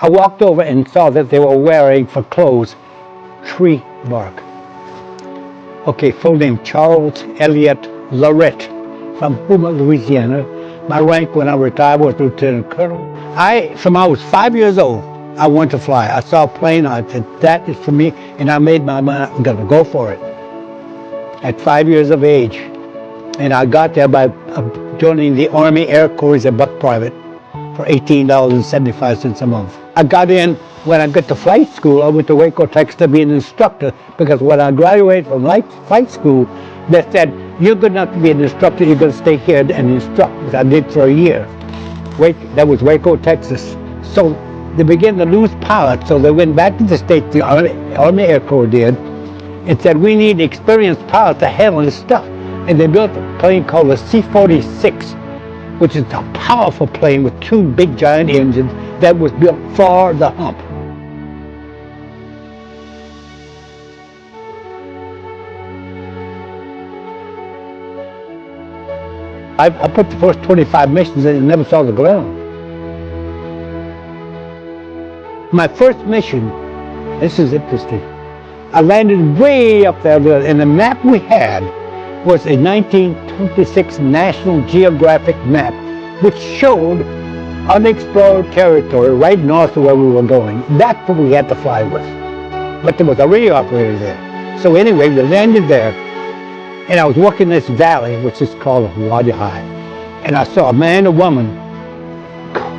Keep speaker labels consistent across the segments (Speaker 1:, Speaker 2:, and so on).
Speaker 1: I walked over and saw that they were wearing for clothes tree bark. Okay, full name Charles Elliott Lirette, from Hump, Louisiana. My rank when I retired was Lieutenant Colonel. From I was 5 years old, I wanted to fly. I saw a plane, I said, that is for me, and I made my mind, I'm gonna go for it. At 5 years of age. And I got there by joining the Army Air Corps as a buck private for $18.75 a month. I got in, when I got to flight school, I went to Waco, Texas to be an instructor, because when I graduated from flight school, they said, you're good enough to be an instructor, you're going to stay here and instruct, which I did for a year. That was Waco, Texas. So they began to lose pilots, so they went back to the States, the Army Air Corps did, and said, we need experienced pilots to handle this stuff. And they built a plane called the C-46, which is a powerful plane with two big giant engines that was built for the Hump. I put the first 25 missions in and never saw the ground. My first mission, this is interesting, I landed way up there, and the map we had was a 1926 National Geographic map, which showed unexplored territory right north of where we were going. That's what we had to fly with. But there was a radio operator there. So anyway, we landed there, and I was walking this valley, which is called WWII, and I saw a man and a woman,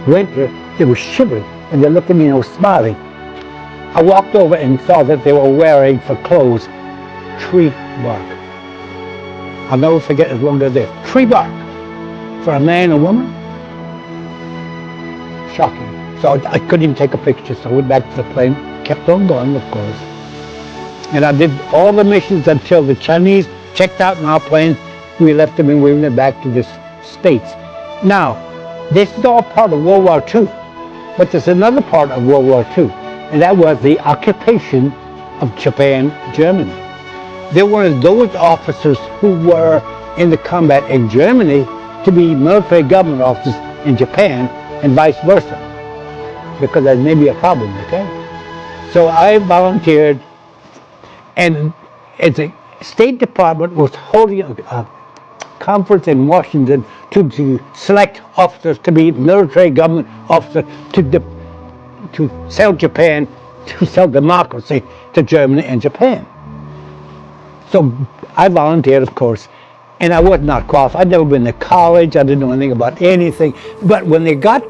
Speaker 1: winter, they were shivering, and they looked at me and I was smiling. I walked over and saw that they were wearing for clothes tree bark. I'll never forget as long as this. Tree bark for a man and a woman. Shocking. So I couldn't even take a picture, so I went back to the plane, kept on going, of course. And I did all the missions until the Chinese checked out in our plane. We left them and we went back to the States. Now, this is all part of World War II, but there's another part of World War II, and that was the occupation of Japan, Germany. There were those officers who were in the combat in Germany to be military government officers in Japan and vice versa, because that may be a problem, okay? So I volunteered, and the State Department was holding a conference in Washington to select officers to be military government officers to sell Japan, to sell democracy to Germany and Japan. So I volunteered, of course, and I was not qualified. I'd never been to college. I didn't know anything about anything. But when they got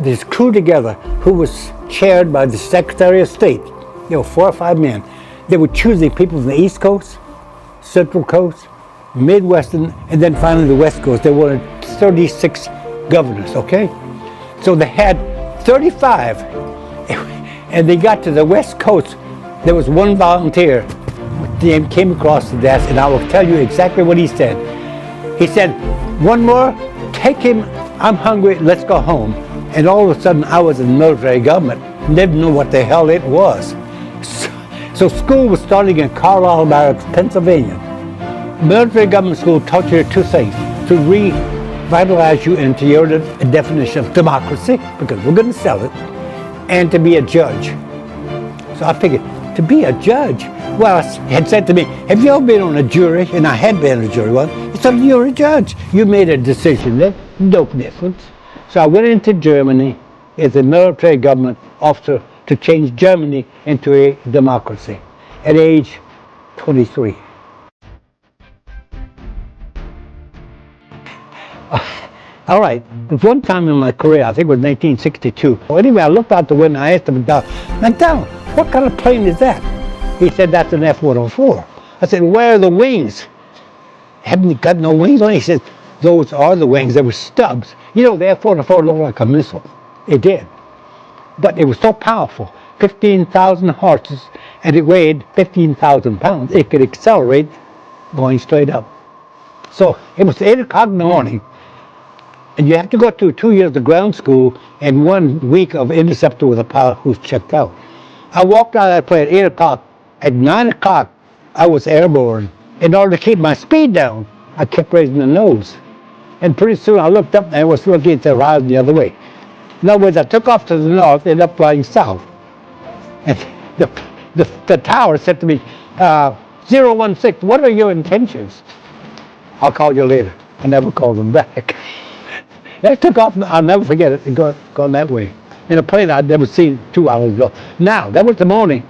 Speaker 1: this crew together, who was chaired by the Secretary of State, there were 4 or 5 men, they were choosing people from the East Coast, Central Coast, Midwestern, and then finally the West Coast. There were 36 governors, okay? So they had 35, and they got to the West Coast. There was one volunteer. Name came across the desk, and I will tell you exactly what he said. He said, one more, take him, I'm hungry, let's go home. And all of a sudden, I was in the military government, didn't know what the hell it was. So school was starting in Carlisle Barracks, Pennsylvania. Military government school taught you 2 things: to revitalize you into your definition of democracy, because we're going to sell it, and to be a judge. So I figured, to be a judge? Well, he had said to me, have you ever been on a jury? And I had been on a jury once. He said, you're a judge. You made a decision. There's no difference. So I went into Germany as a military government officer to change Germany into a democracy at age 23. All right, there's one time in my career, I think it was 1962. Well, anyway, I looked out the window and I asked him, McDowell, what kind of plane is that? He said, that's an F-104. I said, where are the wings? Haven't you got no wings on it? He said, those are the wings. They were stubs. You know, the F-104 looked like a missile. It did. But it was so powerful, 15,000 horses, and it weighed 15,000 pounds. It could accelerate going straight up. So it was 8 o'clock in the morning, and you have to go through 2 years of ground school and 1 week of interceptor with a pilot who's checked out. I walked out of that plane at 8 o'clock. At 9 o'clock, I was airborne. In order to keep my speed down, I kept raising the nose. And pretty soon I looked up and I was looking at the horizon the other way. In other words, I took off to the north, ended up flying south. And the tower said to me, 016, what are your intentions? I'll call you later. I never called them back. I took off, I'll never forget it, gone that way. In a plane I'd never seen 2 hours ago. Now, that was the morning.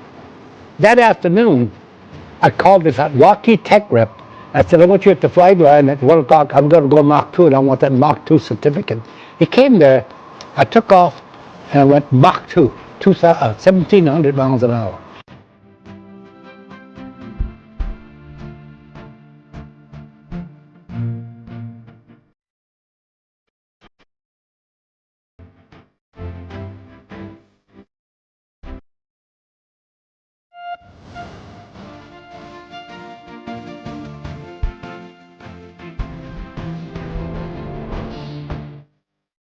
Speaker 1: That afternoon, I called this Rocky Tech rep. I said, I want you at the flight line at 1 o'clock. I'm going to go Mach 2, and I want that Mach 2 certificate. He came there. I took off, and I went Mach 2, 1,700 miles an hour.